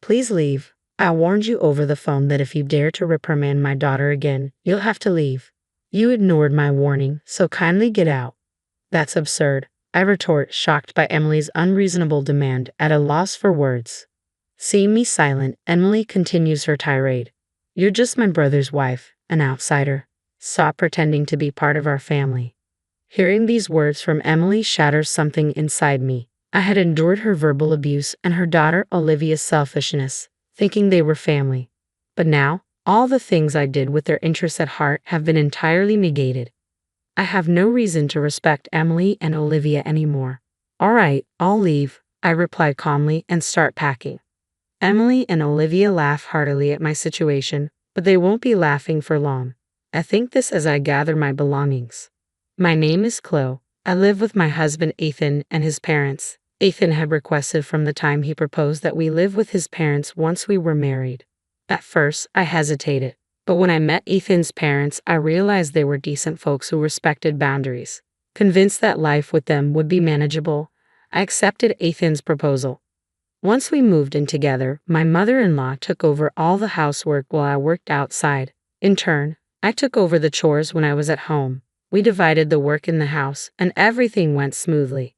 Please leave. I warned you over the phone that if you dare to reprimand my daughter again, you'll have to leave. You ignored my warning, so kindly get out. That's absurd, I retort, shocked by Emily's unreasonable demand, at a loss for words. Seeing me silent, Emily continues her tirade. You're just my brother's wife, an outsider. Stop pretending to be part of our family. Hearing these words from Emily shatters something inside me. I had endured her verbal abuse and her daughter Olivia's selfishness, thinking they were family. But now, all the things I did with their interests at heart have been entirely negated. I have no reason to respect Emily and Olivia anymore. All right, I'll leave, I reply calmly and start packing. Emily and Olivia laugh heartily at my situation, but they won't be laughing for long. I think this as I gather my belongings. My name is Chloe. I live with my husband Ethan and his parents. Ethan had requested from the time he proposed that we live with his parents once we were married. At first, I hesitated, but when I met Ethan's parents, I realized they were decent folks who respected boundaries. Convinced that life with them would be manageable, I accepted Ethan's proposal. Once we moved in together, my mother-in-law took over all the housework while I worked outside. In turn, I took over the chores when I was at home. We divided the work in the house, and everything went smoothly.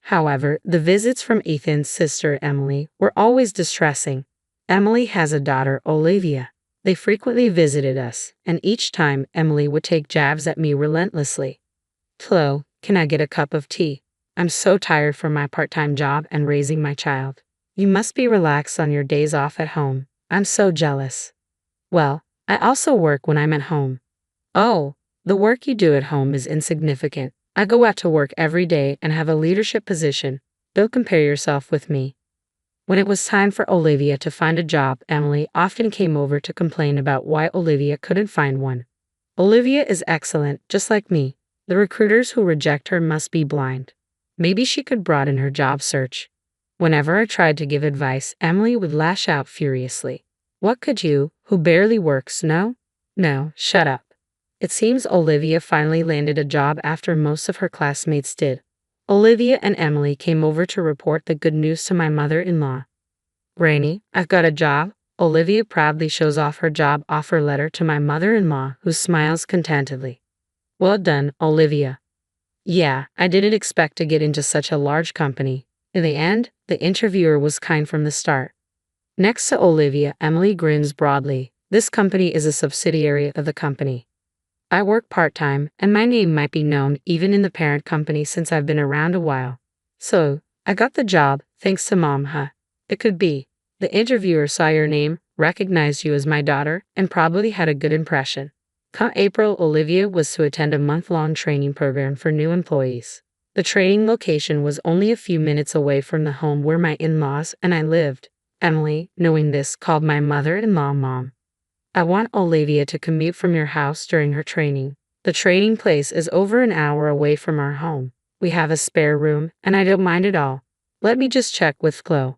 However, the visits from Ethan's sister Emily were always distressing. Emily has a daughter, Olivia. They frequently visited us, and each time Emily would take jabs at me relentlessly. Chloe, can I get a cup of tea? I'm so tired from my part-time job and raising my child. You must be relaxed on your days off at home. I'm so jealous. Well, I also work when I'm at home. Oh, the work you do at home is insignificant. I go out to work every day and have a leadership position. Don't compare yourself with me. When it was time for Olivia to find a job, Emily often came over to complain about why Olivia couldn't find one. Olivia is excellent, just like me. The recruiters who reject her must be blind. Maybe she could broaden her job search. Whenever I tried to give advice, Emily would lash out furiously. What could you, who barely works, know? No, shut up. It seems Olivia finally landed a job after most of her classmates did. Olivia and Emily came over to report the good news to my mother-in-law. Rainey, I've got a job. Olivia proudly shows off her job offer letter to my mother-in-law, who smiles contentedly. Well done, Olivia. Yeah, I didn't expect to get into such a large company. In the end, the interviewer was kind from the start. Next to Olivia, Emily grins broadly. This company is a subsidiary of the company. I work part-time, and my name might be known even in the parent company since I've been around a while. So, I got the job, thanks to Mom, huh? It could be. The interviewer saw your name, recognized you as my daughter, and probably had a good impression. Come April, Olivia was to attend a month-long training program for new employees. The training location was only a few minutes away from the home where my in-laws and I lived. Emily, knowing this, called my mother-in-law Mom. I want Olivia to commute from your house during her training. The training place is over an hour away from our home. We have a spare room, and I don't mind at all. Let me just check with Chloe.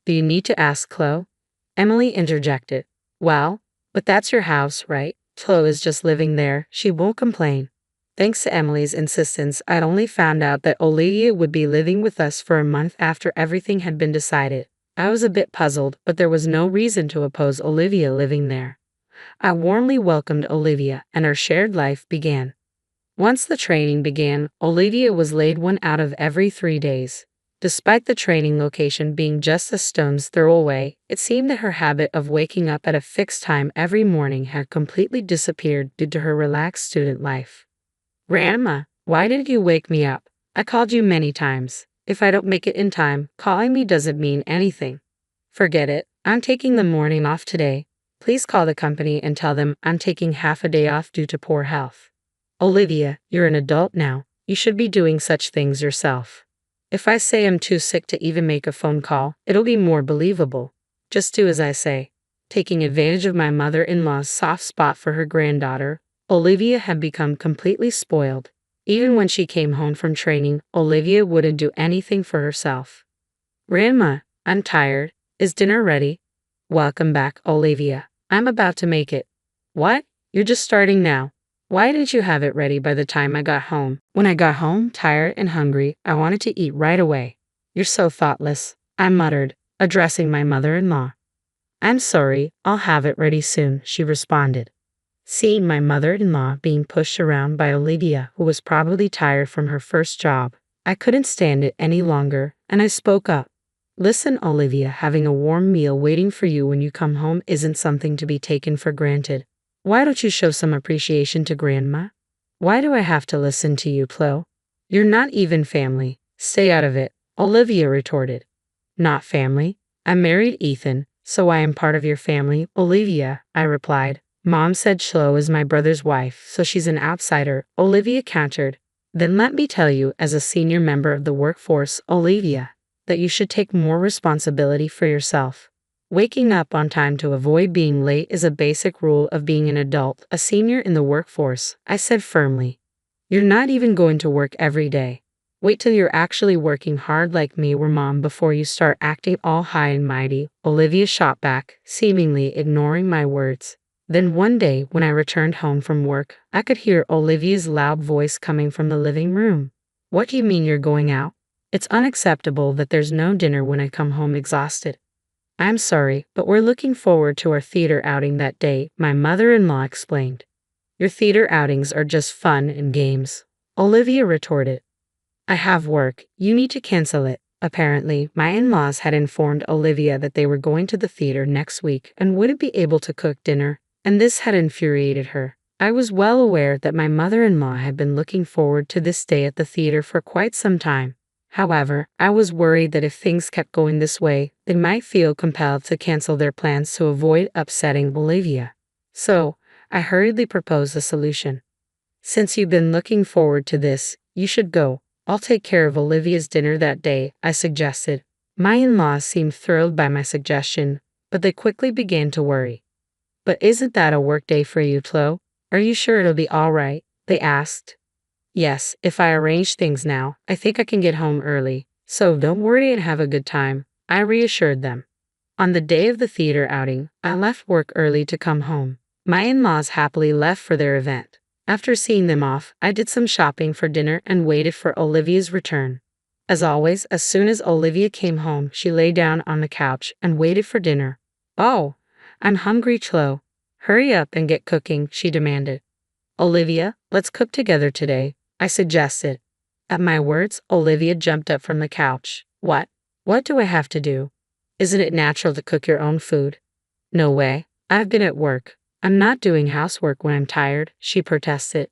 Do you need to ask Chloe? Emily interjected. Well, but that's your house, right? Chloe is just living there. She won't complain. Thanks to Emily's insistence, I'd only found out that Olivia would be living with us for a month after everything had been decided. I was a bit puzzled, but there was no reason to oppose Olivia living there. I warmly welcomed Olivia, and our shared life began. Once the training began, Olivia was laid one out of every 3 days. Despite the training location being just a stone's throw away, it seemed that her habit of waking up at a fixed time every morning had completely disappeared due to her relaxed student life. Grandma, why didn't you wake me up? I called you many times. If I don't make it in time, calling me doesn't mean anything. Forget it. I'm taking the morning off today. Please call the company and tell them I'm taking half a day off due to poor health. Olivia, you're an adult now. You should be doing such things yourself. If I say I'm too sick to even make a phone call, it'll be more believable. Just do as I say. Taking advantage of my mother-in-law's soft spot for her granddaughter, Olivia had become completely spoiled. Even when she came home from training, Olivia wouldn't do anything for herself. Grandma, I'm tired. Is dinner ready? Welcome back, Olivia. I'm about to make it. What? You're just starting now. Why didn't you have it ready by the time I got home? When I got home, tired and hungry, I wanted to eat right away. You're so thoughtless, I muttered, addressing my mother-in-law. I'm sorry, I'll have it ready soon, she responded. Seeing my mother-in-law being pushed around by Olivia, who was probably tired from her first job, I couldn't stand it any longer, and I spoke up. Listen, Olivia, having a warm meal waiting for you when you come home isn't something to be taken for granted. Why don't you show some appreciation to Grandma? Why do I have to listen to you, Flo? You're not even family. Stay out of it, Olivia retorted. Not family? I married Ethan, so I am part of your family, Olivia, I replied. Mom said Chloe is my brother's wife, so she's an outsider, Olivia countered. Then let me tell you, as a senior member of the workforce, Olivia, that you should take more responsibility for yourself. Waking up on time to avoid being late is a basic rule of being an adult, a senior in the workforce, I said firmly. You're not even going to work every day. Wait till you're actually working hard like me or Mom before you start acting all high and mighty, Olivia shot back, seemingly ignoring my words. Then one day, when I returned home from work, I could hear Olivia's loud voice coming from the living room. What do you mean you're going out? It's unacceptable that there's no dinner when I come home exhausted. I'm sorry, but we're looking forward to our theater outing that day, my mother-in-law explained. Your theater outings are just fun and games, Olivia retorted. I have work, you need to cancel it. Apparently, my in-laws had informed Olivia that they were going to the theater next week and wouldn't be able to cook dinner, and this had infuriated her. I was well aware that my mother-in-law had been looking forward to this day at the theater for quite some time. However, I was worried that if things kept going this way, they might feel compelled to cancel their plans to avoid upsetting Olivia. So, I hurriedly proposed a solution. Since you've been looking forward to this, you should go. I'll take care of Olivia's dinner that day, I suggested. My in-laws seemed thrilled by my suggestion, but they quickly began to worry. But isn't that a work day for you, Chloe? Are you sure it'll be all right? They asked. Yes, if I arrange things now, I think I can get home early, so don't worry and have a good time, I reassured them. On the day of the theater outing, I left work early to come home. My in-laws happily left for their event. After seeing them off, I did some shopping for dinner and waited for Olivia's return. As always, as soon as Olivia came home, she lay down on the couch and waited for dinner. Oh, I'm hungry, Chloe. Hurry up and get cooking, she demanded. Olivia, let's cook together today, I suggested. At my words, Olivia jumped up from the couch. What? What do I have to do? Isn't it natural to cook your own food? No way. I've been at work. I'm not doing housework when I'm tired, she protested.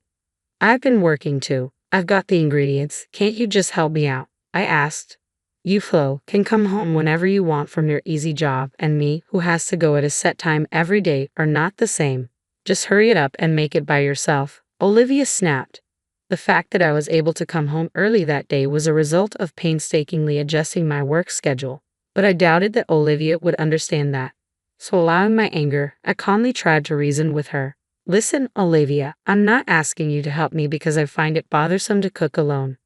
I've been working too. I've got the ingredients. Can't you just help me out? I asked. You, Flo, can come home whenever you want from your easy job, and me, who has to go at a set time every day, are not the same. Just hurry it up and make it by yourself, Olivia snapped. The fact that I was able to come home early that day was a result of painstakingly adjusting my work schedule, but I doubted that Olivia would understand that. So allowing my anger, I calmly tried to reason with her. Listen, Olivia, I'm not asking you to help me because I find it bothersome to cook alone.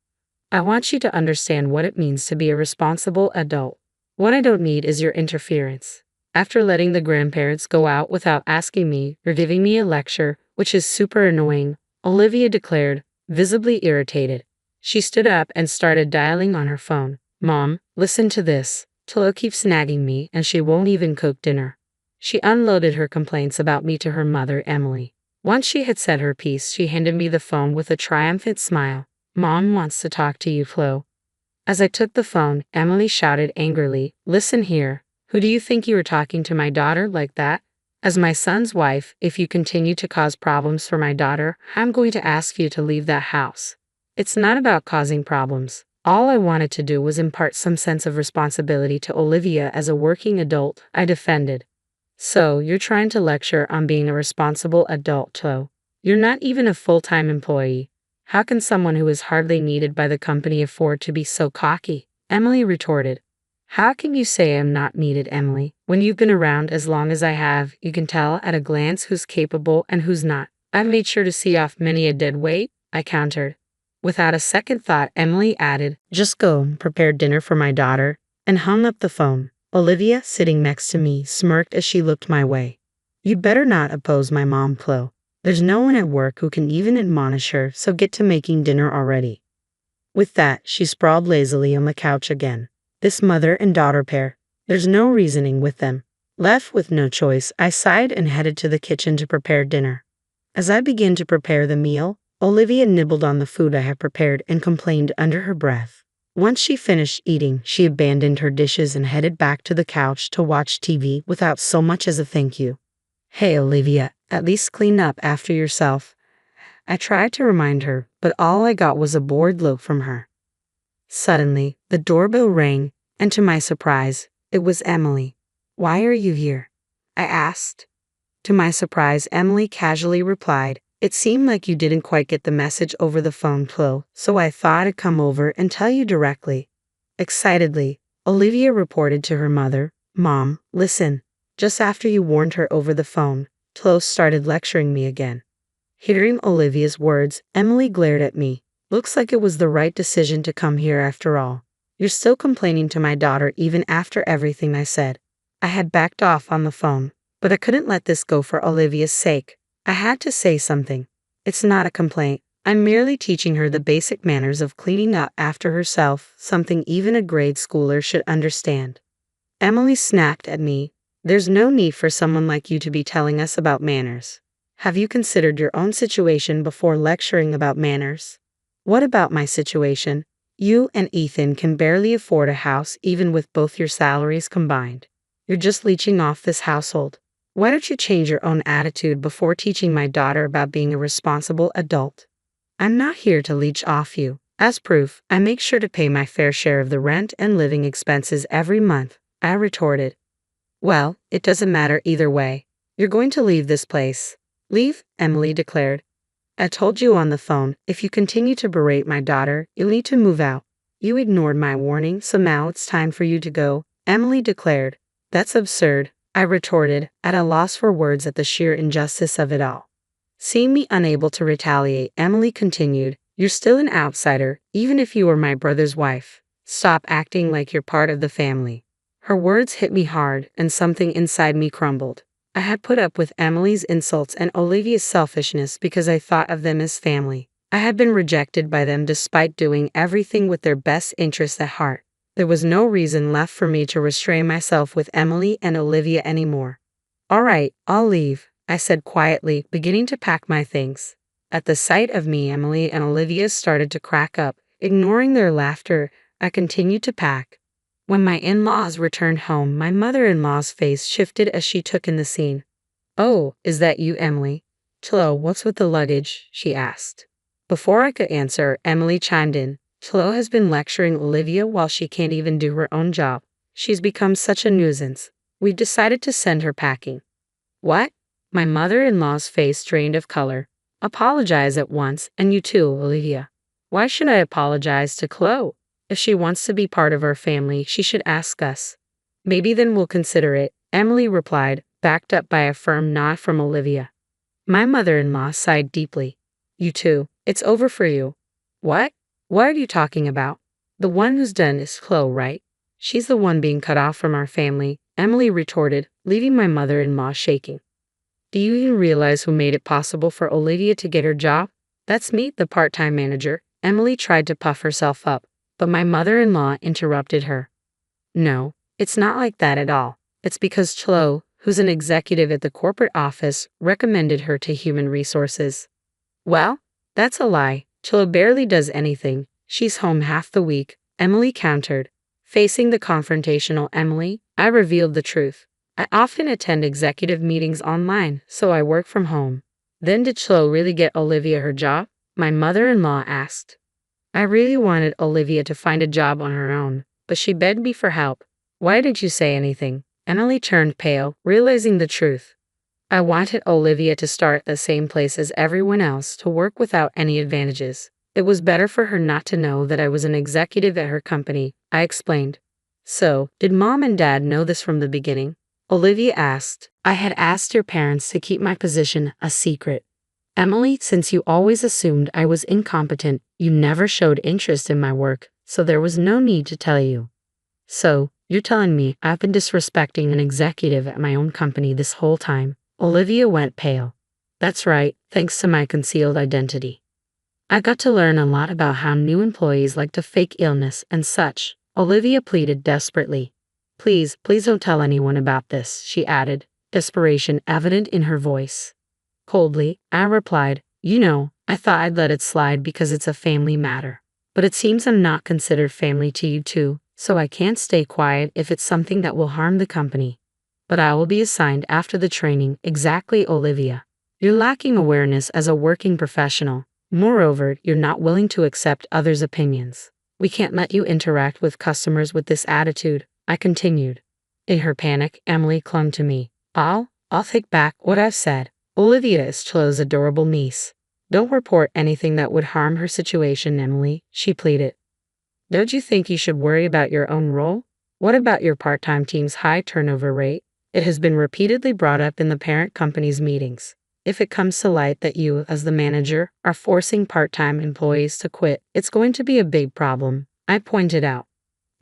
I want you to understand what it means to be a responsible adult. What I don't need is your interference. After letting the grandparents go out without asking me or giving me a lecture, which is super annoying, Olivia declared, visibly irritated. She stood up and started dialing on her phone. Mom, listen to this. Chloe keeps nagging me and she won't even cook dinner. She unloaded her complaints about me to her mother, Emily. Once she had said her piece, she handed me the phone with a triumphant smile. Mom wants to talk to you, Flo. As I took the phone, Emily shouted angrily, Listen here. Who do you think you were talking to my daughter like that? As my son's wife, if you continue to cause problems for my daughter, I'm going to ask you to leave that house. It's not about causing problems. All I wanted to do was impart some sense of responsibility to Olivia as a working adult, I defended. So, you're trying to lecture on being a responsible adult, Chloe. You're not even a full-time employee. How can someone who is hardly needed by the company afford to be so cocky? Emily retorted. How can you say I'm not needed, Emily? When you've been around as long as I have, you can tell at a glance who's capable and who's not. I've made sure to see off many a dead weight, I countered. Without a second thought, Emily added, Just go and prepare dinner for my daughter, and hung up the phone. Olivia, sitting next to me, smirked as she looked my way. You better not oppose my mom, Chloe. There's no one at work who can even admonish her, so get to making dinner already. With that, she sprawled lazily on the couch again. This mother and daughter pair. There's no reasoning with them. Left with no choice, I sighed and headed to the kitchen to prepare dinner. As I began to prepare the meal, Olivia nibbled on the food I had prepared and complained under her breath. Once she finished eating, she abandoned her dishes and headed back to the couch to watch TV without so much as a thank you. Hey Olivia, at least clean up after yourself. I tried to remind her, but all I got was a bored look from her. Suddenly, the doorbell rang, and to my surprise, it was Emily. Why are you here? I asked. To my surprise, Emily casually replied, it seemed like you didn't quite get the message over the phone, Chloe, so I thought I'd come over and tell you directly. Excitedly, Olivia reported to her mother, Mom, listen. Just after you warned her over the phone, Chloe started lecturing me again. Hearing Olivia's words, Emily glared at me. Looks like it was the right decision to come here after all. You're still complaining to my daughter even after everything I said. I had backed off on the phone, but I couldn't let this go for Olivia's sake. I had to say something. It's not a complaint. I'm merely teaching her the basic manners of cleaning up after herself, something even a grade schooler should understand. Emily snapped at me. There's no need for someone like you to be telling us about manners. Have you considered your own situation before lecturing about manners? What about my situation? You and Ethan can barely afford a house even with both your salaries combined. You're just leeching off this household. Why don't you change your own attitude before teaching my daughter about being a responsible adult? I'm not here to leech off you. As proof, I make sure to pay my fair share of the rent and living expenses every month, I retorted. Well, it doesn't matter either way. You're going to leave this place. Leave, Emily declared. I told you on the phone, if you continue to berate my daughter, you'll need to move out. You ignored my warning, so now it's time for you to go, Emily declared. That's absurd, I retorted, at a loss for words at the sheer injustice of it all. Seeing me unable to retaliate, Emily continued, you're still an outsider, even if you were my brother's wife. Stop acting like you're part of the family. Her words hit me hard, and something inside me crumbled. I had put up with Emily's insults and Olivia's selfishness because I thought of them as family. I had been rejected by them despite doing everything with their best interests at heart. There was no reason left for me to restrain myself with Emily and Olivia anymore. All right, I'll leave, I said quietly, beginning to pack my things. At the sight of me, Emily and Olivia started to crack up. Ignoring their laughter, I continued to pack. When my in-laws returned home, my mother-in-law's face shifted as she took in the scene. Oh, is that you, Emily? Chloe, what's with the luggage? She asked. Before I could answer, Emily chimed in. Chloe has been lecturing Olivia while she can't even do her own job. She's become such a nuisance. We've decided to send her packing. What? My mother-in-law's face drained of color. Apologize at once, and you too, Olivia. Why should I apologize to Chloe? If she wants to be part of our family, she should ask us. Maybe then we'll consider it, Emily replied, backed up by a firm nod from Olivia. My mother-in-law sighed deeply. You too. It's over for you. What? What are you talking about? The one who's done is Chloe, right? She's the one being cut off from our family, Emily retorted, leaving my mother-in-law shaking. Do you even realize who made it possible for Olivia to get her job? That's me, the part-time manager. Emily tried to puff herself up, but my mother-in-law interrupted her. No, it's not like that at all. It's because Chloe, who's an executive at the corporate office, recommended her to human resources. Well, that's a lie. Chloe barely does anything. She's home half the week, Emily countered. Facing the confrontational Emily, I revealed the truth. I often attend executive meetings online, so I work from home. Then did Chloe really get Olivia her job? My mother-in-law asked. I really wanted Olivia to find a job on her own, but she begged me for help. Why didn't you say anything? Emily turned pale, realizing the truth. I wanted Olivia to start at the same place as everyone else, to work without any advantages. It was better for her not to know that I was an executive at her company, I explained. So, did Mom and Dad know this from the beginning? Olivia asked. I had asked your parents to keep my position a secret. Emily, since you always assumed I was incompetent, you never showed interest in my work, so there was no need to tell you. So, you're telling me I've been disrespecting an executive at my own company this whole time? Olivia went pale. That's right, thanks to my concealed identity. I got to learn a lot about how new employees like to fake illness and such, Olivia pleaded desperately. Please, please don't tell anyone about this, she added, desperation evident in her voice. Coldly, I replied, I thought I'd let it slide because it's a family matter. But it seems I'm not considered family to you too, so I can't stay quiet if it's something that will harm the company. But I will be assigned after the training. Exactly, Olivia. You're lacking awareness as a working professional. Moreover, you're not willing to accept others' opinions. We can't let you interact with customers with this attitude, I continued. In her panic, Emily clung to me. I'll take back what I've said. Olivia is Chloe's adorable niece. Don't report anything that would harm her situation, Emily, she pleaded. Don't you think you should worry about your own role? What about your part-time team's high turnover rate? It has been repeatedly brought up in the parent company's meetings. If it comes to light that you, as the manager, are forcing part-time employees to quit, it's going to be a big problem, I pointed out.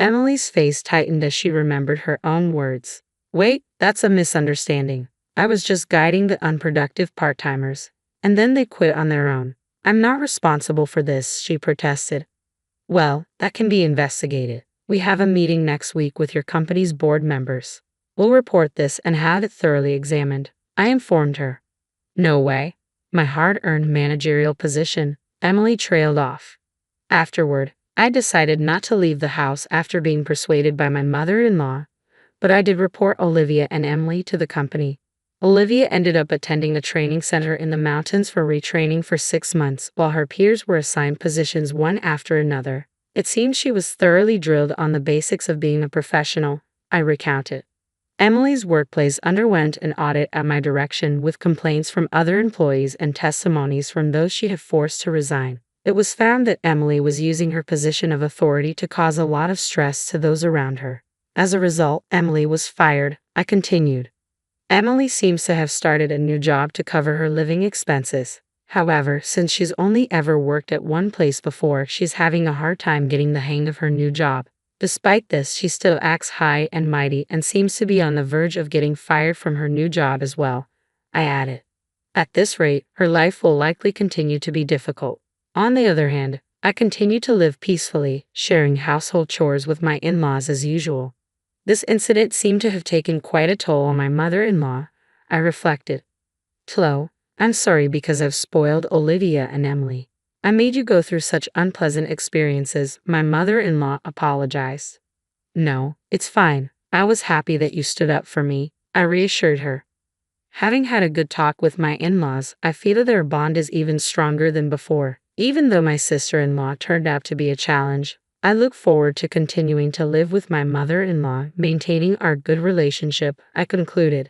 Emily's face tightened as she remembered her own words. Wait, that's a misunderstanding. I was just guiding the unproductive part-timers, and then they quit on their own. I'm not responsible for this, she protested. Well, that can be investigated. We have a meeting next week with your company's board members. We'll report this and have it thoroughly examined, I informed her. No way. My hard-earned managerial position, Emily trailed off. Afterward, I decided not to leave the house after being persuaded by my mother-in-law, but I did report Olivia and Emily to the company. Olivia ended up attending a training center in the mountains for retraining for 6 months, while her peers were assigned positions one after another. It seems she was thoroughly drilled on the basics of being a professional, I recounted. Emily's workplace underwent an audit at my direction with complaints from other employees and testimonies from those she had forced to resign. It was found that Emily was using her position of authority to cause a lot of stress to those around her. As a result, Emily was fired, I continued. Emily seems to have started a new job to cover her living expenses. However, since she's only ever worked at one place before, she's having a hard time getting the hang of her new job. Despite this, she still acts high and mighty and seems to be on the verge of getting fired from her new job as well, I added. At this rate, her life will likely continue to be difficult. On the other hand, I continue to live peacefully, sharing household chores with my in-laws as usual. This incident seemed to have taken quite a toll on my mother-in-law, I reflected. Chloe, I'm sorry because I've spoiled Olivia and Emily. I made you go through such unpleasant experiences, my mother-in-law apologized. No, it's fine. I was happy that you stood up for me, I reassured her. Having had a good talk with my in-laws, I feel their bond is even stronger than before. Even though my sister-in-law turned out to be a challenge, I look forward to continuing to live with my mother-in-law, maintaining our good relationship, I concluded.